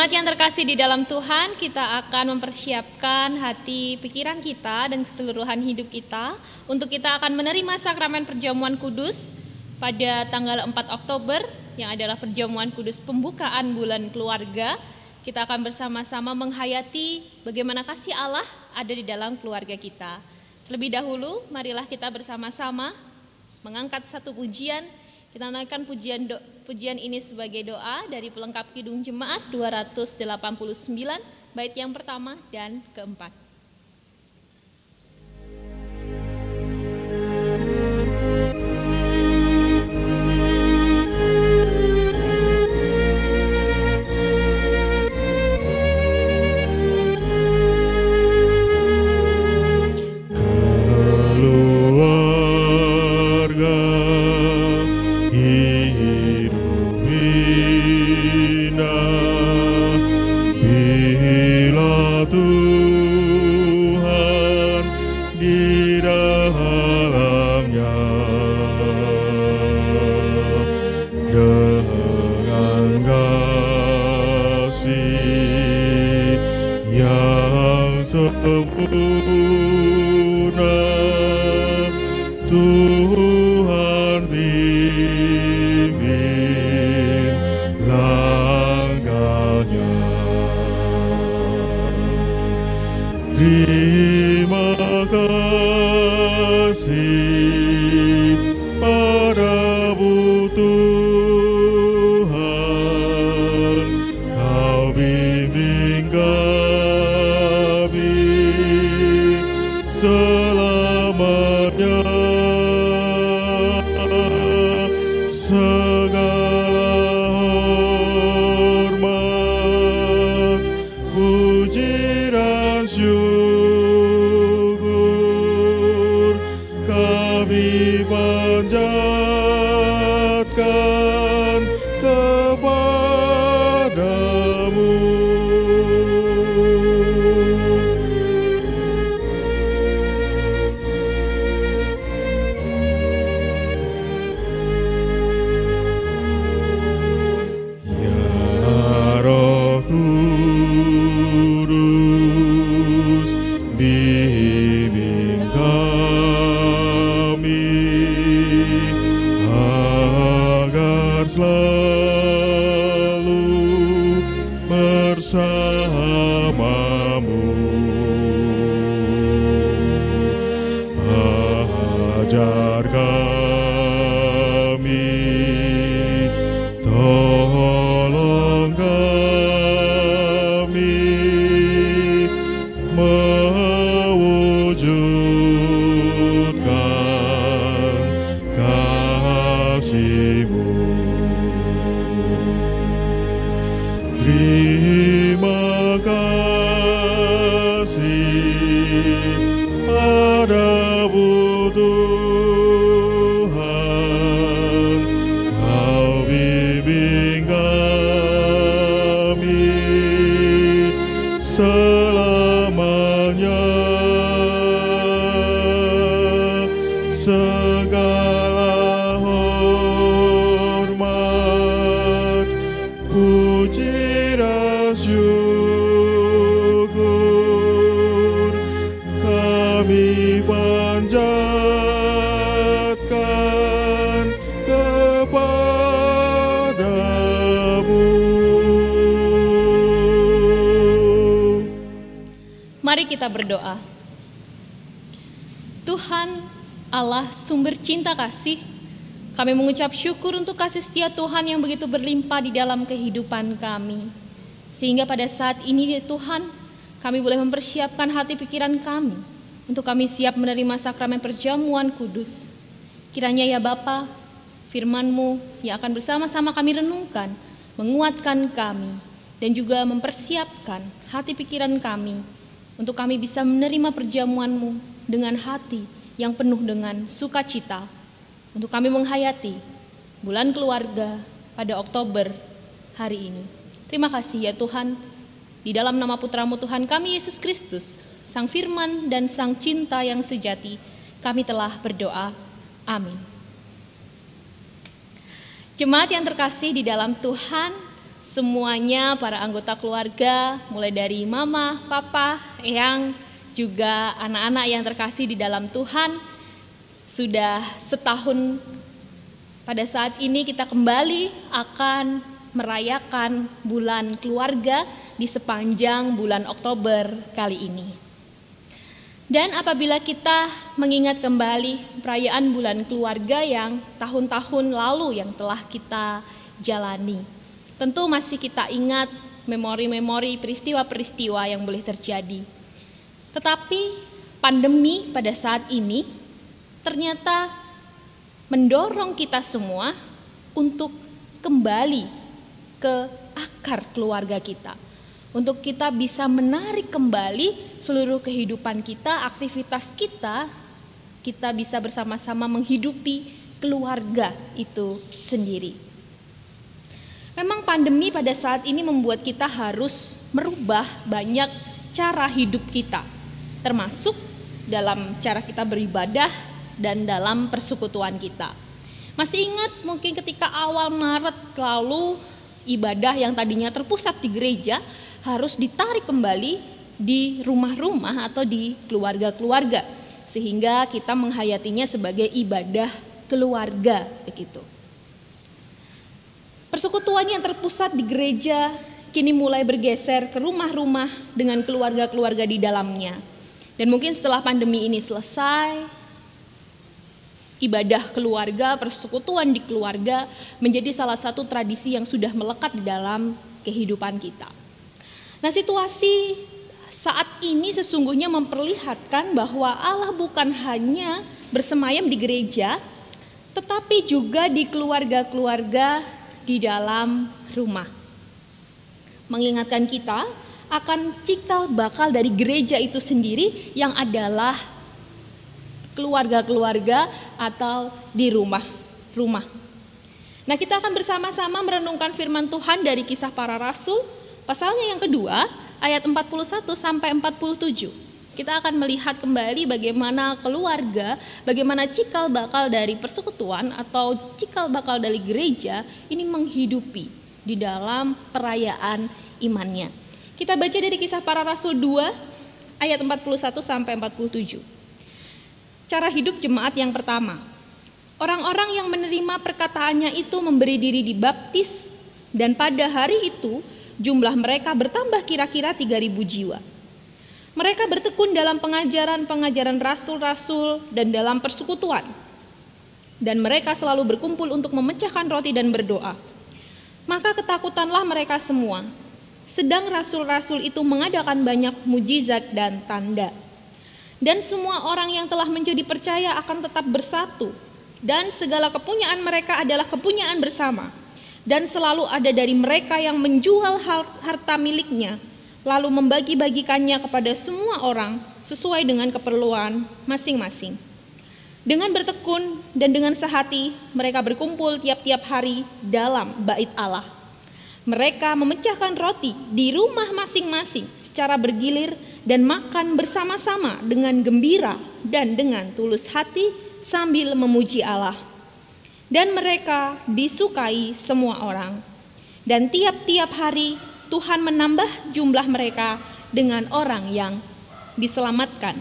Jemaat yang terkasih di dalam Tuhan, kita akan mempersiapkan hati pikiran kita dan keseluruhan hidup kita untuk kita akan menerima sakramen perjamuan kudus pada tanggal 4 Oktober yang adalah perjamuan kudus pembukaan bulan keluarga. Kita akan bersama-sama menghayati bagaimana kasih Allah ada di dalam keluarga kita. Terlebih dahulu, marilah kita bersama-sama mengangkat satu pujian. Kita naikkan pujian ini sebagai doa dari pelengkap Kidung Jemaat 289, bait yang pertama dan keempat. Mari kita berdoa. Tuhan Allah sumber cinta kasih, kami mengucap syukur untuk kasih setia Tuhan yang begitu berlimpah di dalam kehidupan kami. Sehingga pada saat ini Tuhan, kami boleh mempersiapkan hati pikiran kami untuk kami siap menerima sakramen perjamuan kudus. Kiranya ya Bapa, firman-Mu yang akan bersama-sama kami renungkan, menguatkan kami, dan juga mempersiapkan hati pikiran kami untuk kami bisa menerima perjamuan-Mu dengan hati yang penuh dengan sukacita, untuk kami menghayati bulan keluarga pada Oktober hari ini. Terima kasih ya Tuhan, di dalam nama Putra-Mu Tuhan kami Yesus Kristus, Sang Firman dan Sang Cinta yang sejati, kami telah berdoa. Amin. Jemaat yang terkasih di dalam Tuhan, semuanya para anggota keluarga, mulai dari mama, papa, eyang, juga anak-anak yang terkasih di dalam Tuhan. Sudah setahun pada saat ini kita kembali akan merayakan bulan keluarga di sepanjang bulan Oktober kali ini. Dan apabila kita mengingat kembali perayaan bulan keluarga yang tahun-tahun lalu yang telah kita jalani, tentu masih kita ingat memori-memori peristiwa-peristiwa yang boleh terjadi. Tetapi pandemi pada saat ini ternyata mendorong kita semua untuk kembali ke akar keluarga kita. Untuk kita bisa menarik kembali seluruh kehidupan kita, aktivitas kita bisa bersama-sama menghidupi keluarga itu sendiri. Memang pandemi pada saat ini membuat kita harus merubah banyak cara hidup kita, termasuk dalam cara kita beribadah dan dalam persekutuan kita. Masih ingat mungkin ketika awal Maret lalu ibadah yang tadinya terpusat di gereja harus ditarik kembali di rumah-rumah atau di keluarga-keluarga, sehingga kita menghayatinya sebagai ibadah keluarga begitu. Persekutuan yang terpusat di gereja kini mulai bergeser ke rumah-rumah dengan keluarga-keluarga di dalamnya. Dan mungkin setelah pandemi ini selesai, ibadah keluarga, persekutuan di keluarga menjadi salah satu tradisi yang sudah melekat di dalam kehidupan kita. Nah, situasi saat ini sesungguhnya memperlihatkan bahwa Allah bukan hanya bersemayam di gereja, tetapi juga di keluarga-keluarga di dalam rumah. Mengingatkan kita akan cikal bakal dari gereja itu sendiri yang adalah keluarga-keluarga atau di rumah-rumah. Nah, kita akan bersama-sama merenungkan firman Tuhan dari Kisah Para Rasul, pasalnya yang kedua, ayat 41 sampai 47. Kita akan melihat kembali bagaimana keluarga, bagaimana cikal bakal dari persekutuan atau cikal bakal dari gereja ini menghidupi di dalam perayaan imannya. Kita baca dari Kisah Para Rasul 2 ayat 41 sampai 47. Cara hidup jemaat yang pertama. Orang-orang yang menerima perkataannya itu memberi diri dibaptis, dan pada hari itu jumlah mereka bertambah kira-kira 3.000 jiwa. Mereka bertekun dalam pengajaran rasul-rasul dan dalam persekutuan. Dan mereka selalu berkumpul untuk memecahkan roti dan berdoa. Maka ketakutanlah mereka semua. Sedang rasul-rasul itu mengadakan banyak mujizat dan tanda. Dan semua orang yang telah menjadi percaya akan tetap bersatu. Dan segala kepunyaan mereka adalah kepunyaan bersama. Dan selalu ada dari mereka yang menjual harta miliknya, lalu membagi-bagikannya kepada semua orang sesuai dengan keperluan masing-masing. Dengan bertekun dan dengan sehati, mereka berkumpul tiap-tiap hari dalam bait Allah. Mereka memecahkan roti di rumah masing-masing secara bergilir dan makan bersama-sama dengan gembira dan dengan tulus hati sambil memuji Allah. Dan mereka disukai semua orang. Dan tiap-tiap hari Tuhan menambah jumlah mereka dengan orang yang diselamatkan.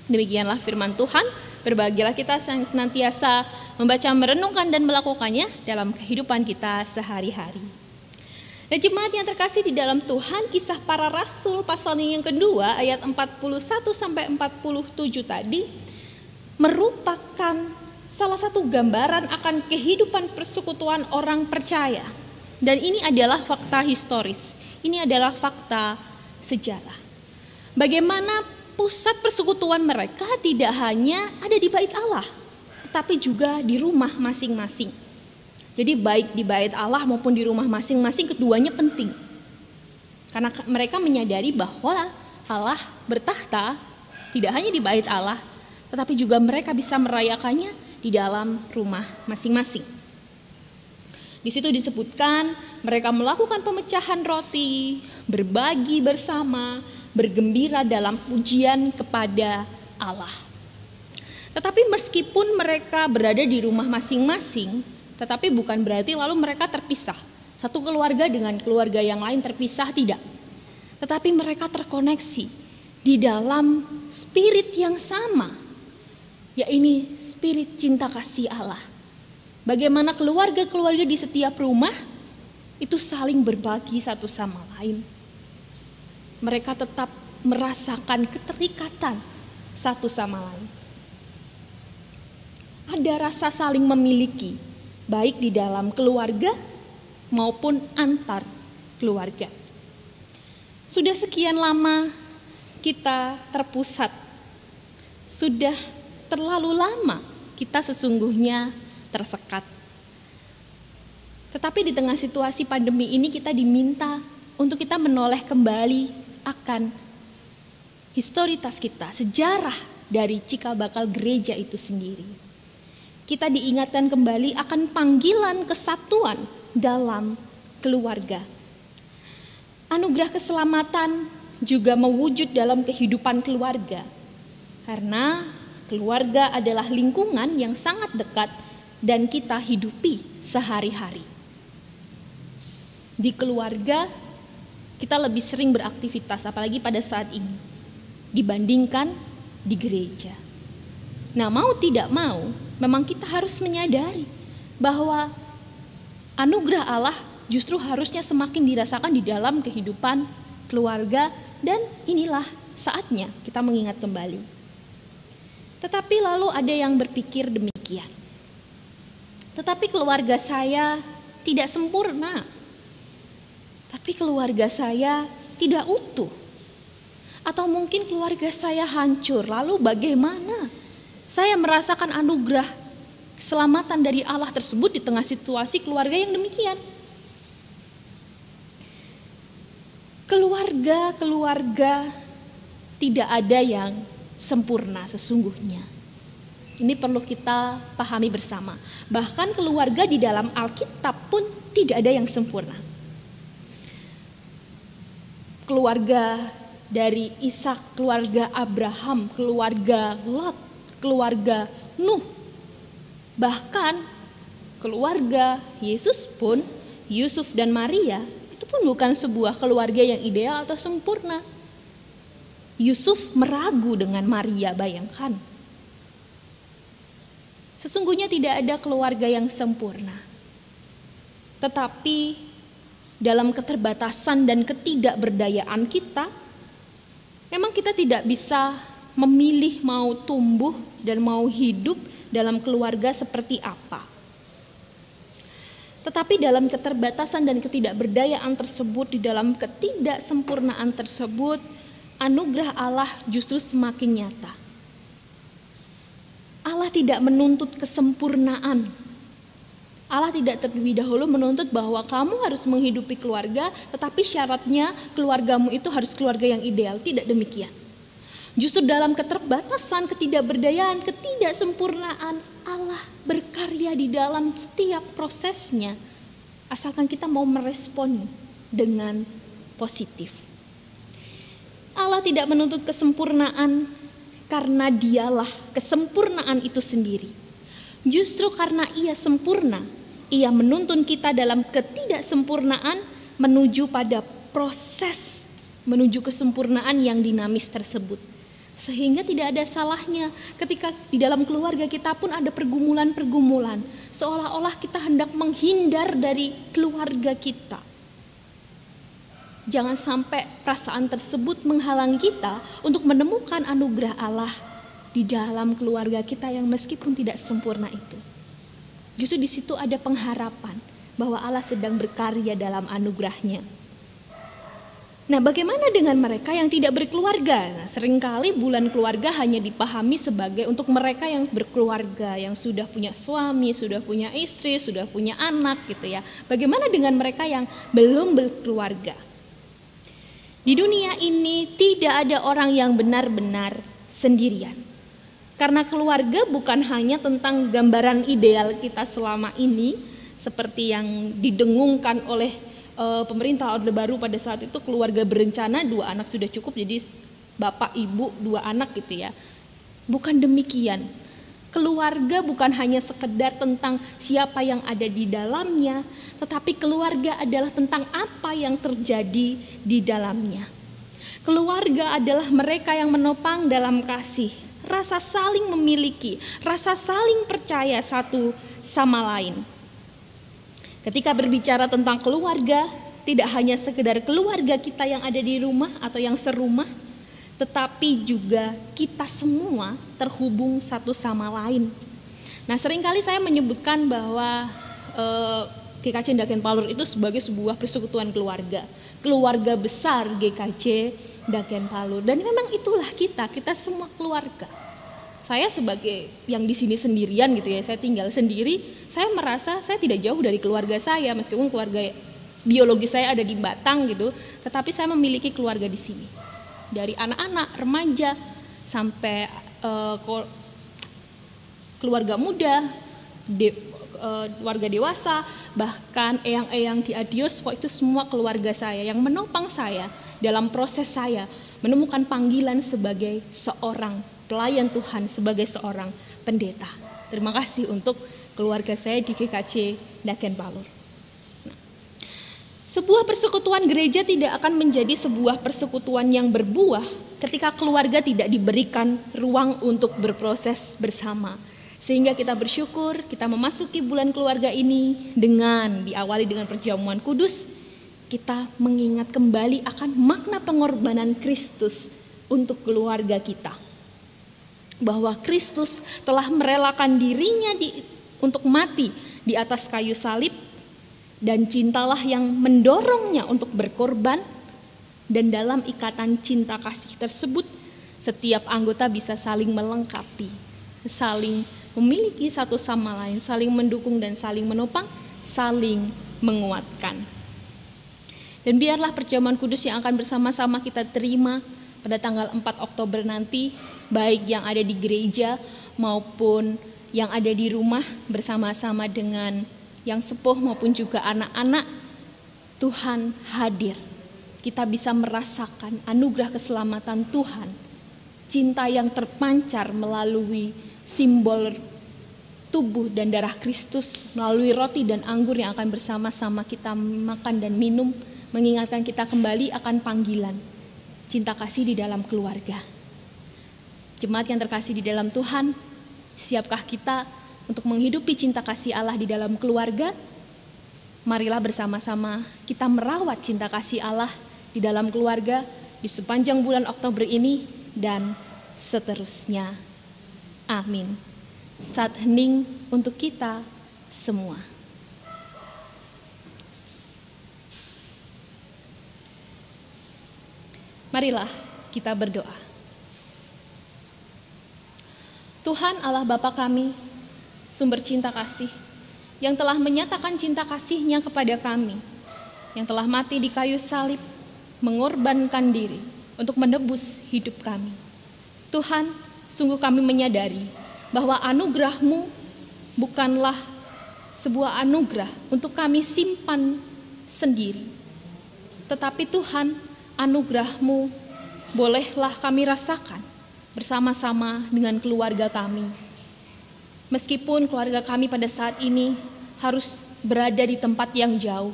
Demikianlah firman Tuhan. Berbahagialah kita yang senantiasa membaca, merenungkan, dan melakukannya dalam kehidupan kita sehari-hari. Dan jemaat yang terkasih di dalam Tuhan, Kisah Para Rasul pasalnya yang kedua ayat 41 sampai 47 tadi merupakan salah satu gambaran akan kehidupan persekutuan orang percaya. Dan ini adalah fakta historis, ini adalah fakta sejarah. Bagaimana pusat persekutuan mereka tidak hanya ada di bait Allah, tetapi juga di rumah masing-masing. Jadi baik di bait Allah maupun di rumah masing-masing, keduanya penting. Karena mereka menyadari bahwa Allah bertahta tidak hanya di bait Allah, tetapi juga mereka bisa merayakannya di dalam rumah masing-masing. Di situ disebutkan mereka melakukan pemecahan roti, berbagi bersama, bergembira dalam pujian kepada Allah. Tetapi meskipun mereka berada di rumah masing-masing, tetapi bukan berarti lalu mereka terpisah. Satu keluarga dengan keluarga yang lain terpisah, tidak. Tetapi mereka terkoneksi di dalam spirit yang sama, yaitu spirit cinta kasih Allah. Bagaimana keluarga-keluarga di setiap rumah itu saling berbagi satu sama lain. Mereka tetap merasakan keterikatan satu sama lain. Ada rasa saling memiliki, baik di dalam keluarga maupun antar keluarga. Sudah sekian lama kita terpusat. Sudah terlalu lama kita sesungguhnya tersekat. Tetapi di tengah situasi pandemi ini kita diminta untuk kita menoleh kembali akan historitas kita, sejarah dari cikal bakal gereja itu sendiri. Kita diingatkan kembali akan panggilan kesatuan dalam keluarga. Anugerah keselamatan juga mewujud dalam kehidupan keluarga. Karena keluarga adalah lingkungan yang sangat dekat dan kita hidupi sehari-hari. Di keluarga kita lebih sering beraktivitas, apalagi pada saat ini, dibandingkan di gereja. Nah, mau tidak mau, memang kita harus menyadari bahwa anugerah Allah justru harusnya semakin dirasakan di dalam kehidupan keluarga, dan inilah saatnya kita mengingat kembali. Tetapi lalu ada yang berpikir demikian. Tetapi keluarga saya tidak sempurna. Tapi keluarga saya tidak utuh. Atau mungkin keluarga saya hancur. Lalu bagaimana saya merasakan anugerah keselamatan dari Allah tersebut di tengah situasi keluarga yang demikian? Keluarga tidak ada yang sempurna sesungguhnya. Ini perlu kita pahami bersama. Bahkan keluarga di dalam Alkitab pun tidak ada yang sempurna. Keluarga dari Ishak, keluarga Abraham, keluarga Lot, keluarga Nuh, bahkan keluarga Yesus pun, Yusuf dan Maria, itu pun bukan sebuah keluarga yang ideal atau sempurna. Yusuf meragu dengan Maria, bayangkan. Sesungguhnya tidak ada keluarga yang sempurna. Tetapi dalam keterbatasan dan ketidakberdayaan kita, memang kita tidak bisa memilih mau tumbuh dan mau hidup dalam keluarga seperti apa. Tetapi dalam keterbatasan dan ketidakberdayaan tersebut, di dalam ketidaksempurnaan tersebut, anugerah Allah justru semakin nyata. Allah tidak menuntut kesempurnaan. Allah tidak terlebih dahulu menuntut bahwa kamu harus menghidupi keluarga, tetapi syaratnya keluargamu itu harus keluarga yang ideal. Tidak demikian. Justru dalam keterbatasan, ketidakberdayaan, ketidaksempurnaan, Allah berkarya di dalam setiap prosesnya. Asalkan kita mau meresponi dengan positif. Allah tidak menuntut kesempurnaan karena dialah kesempurnaan itu sendiri. Justru karena ia sempurna, ia menuntun kita dalam ketidaksempurnaan menuju pada proses menuju kesempurnaan yang dinamis tersebut. Sehingga tidak ada salahnya ketika di dalam keluarga kita pun ada pergumulan-pergumulan, seolah-olah kita hendak menghindar dari keluarga kita. Jangan sampai perasaan tersebut menghalangi kita untuk menemukan anugerah Allah di dalam keluarga kita yang meskipun tidak sempurna itu. Justru di situ ada pengharapan bahwa Allah sedang berkarya dalam anugerahnya. Nah, bagaimana dengan mereka yang tidak berkeluarga? Nah, seringkali bulan keluarga hanya dipahami sebagai untuk mereka yang berkeluarga, yang sudah punya suami, sudah punya istri, sudah punya anak gitu ya. Bagaimana dengan mereka yang belum berkeluarga? Di dunia ini tidak ada orang yang benar-benar sendirian. Karena keluarga bukan hanya tentang gambaran ideal kita selama ini, seperti yang didengungkan oleh pemerintah Orde Baru pada saat itu, keluarga berencana 2 anak sudah cukup, jadi bapak ibu 2 anak gitu ya. Bukan demikian. Keluarga bukan hanya sekedar tentang siapa yang ada di dalamnya, tetapi keluarga adalah tentang apa yang terjadi di dalamnya. Keluarga adalah mereka yang menopang dalam kasih, rasa saling memiliki, rasa saling percaya satu sama lain. Ketika berbicara tentang keluarga, tidak hanya sekedar keluarga kita yang ada di rumah atau yang serumah, tetapi juga kita semua terhubung satu sama lain. Nah, seringkali saya menyebutkan bahwa GKJ Ndagen Palur itu sebagai sebuah persekutuan keluarga. Keluarga besar GKJ Ndagen Palur. Dan memang itulah kita semua keluarga. Saya sebagai yang di sini sendirian gitu ya, saya tinggal sendiri, saya merasa saya tidak jauh dari keluarga saya, meskipun keluarga biologi saya ada di Batang gitu, tetapi saya memiliki keluarga di sini. Dari anak-anak, remaja, sampai keluarga muda, warga dewasa, bahkan eyang-eyang di Adios, itu semua keluarga saya yang menopang saya dalam proses saya menemukan panggilan sebagai seorang pelayan Tuhan, sebagai seorang pendeta. Terima kasih untuk keluarga saya di GKJ Ndagen Palur. Sebuah persekutuan gereja tidak akan menjadi sebuah persekutuan yang berbuah ketika keluarga tidak diberikan ruang untuk berproses bersama. Sehingga kita bersyukur kita memasuki bulan keluarga ini dengan diawali dengan perjamuan kudus, kita mengingat kembali akan makna pengorbanan Kristus untuk keluarga kita. Bahwa Kristus telah merelakan dirinya untuk mati di atas kayu salib, dan cintalah yang mendorongnya untuk berkorban, dan dalam ikatan cinta kasih tersebut setiap anggota bisa saling melengkapi, saling memiliki satu sama lain, saling mendukung dan saling menopang, saling menguatkan. Dan biarlah perjamuan kudus yang akan bersama-sama kita terima pada tanggal 4 Oktober nanti, baik yang ada di gereja maupun yang ada di rumah bersama-sama dengan yang sepuh maupun juga anak-anak, Tuhan hadir. Kita bisa merasakan anugerah keselamatan Tuhan, cinta yang terpancar melalui simbol tubuh dan darah Kristus, melalui roti dan anggur yang akan bersama-sama kita makan dan minum, mengingatkan kita kembali akan panggilan cinta kasih di dalam keluarga. Jemaat yang terkasih di dalam Tuhan, siapkah kita untuk menghidupi cinta kasih Allah di dalam keluarga? Marilah bersama-sama kita merawat cinta kasih Allah di dalam keluarga di sepanjang bulan Oktober ini dan seterusnya. Amin. Saat hening untuk kita semua. Marilah kita berdoa. Tuhan Allah Bapa kami, sumber cinta kasih, yang telah menyatakan cinta kasih-Nya kepada kami, yang telah mati di kayu salib, mengorbankan diri untuk menebus hidup kami. Tuhan, sungguh kami menyadari bahwa anugerah-Mu bukanlah sebuah anugerah untuk kami simpan sendiri. Tetapi Tuhan, anugerah-Mu bolehlah kami rasakan bersama-sama dengan keluarga kami. Meskipun keluarga kami pada saat ini harus berada di tempat yang jauh,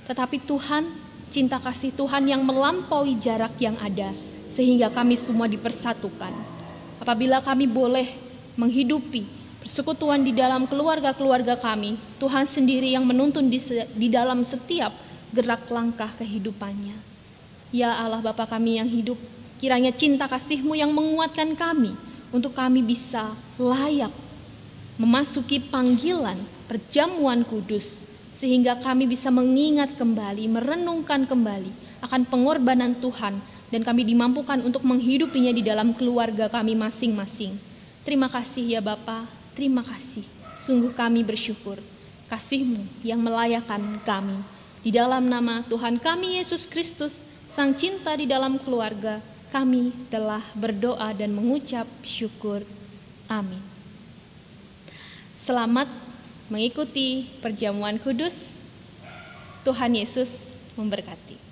tetapi Tuhan, cinta kasih Tuhan yang melampaui jarak yang ada, sehingga kami semua dipersatukan. Apabila kami boleh menghidupi persekutuan di dalam keluarga-keluarga kami, Tuhan sendiri yang menuntun di dalam setiap gerak langkah kehidupannya. Ya Allah Bapa kami yang hidup, kiranya cinta kasih-Mu yang menguatkan kami untuk kami bisa layak memasuki panggilan perjamuan kudus, sehingga kami bisa mengingat kembali, merenungkan kembali akan pengorbanan Tuhan, dan kami dimampukan untuk menghidupinya di dalam keluarga kami masing-masing. Terima kasih ya Bapa, terima kasih. Sungguh kami bersyukur kasih-Mu yang melayakkan kami. Di dalam nama Tuhan kami Yesus Kristus, Sang Cinta di dalam keluarga, kami telah berdoa dan mengucap syukur. Amin. Selamat mengikuti perjamuan kudus. Tuhan Yesus memberkati.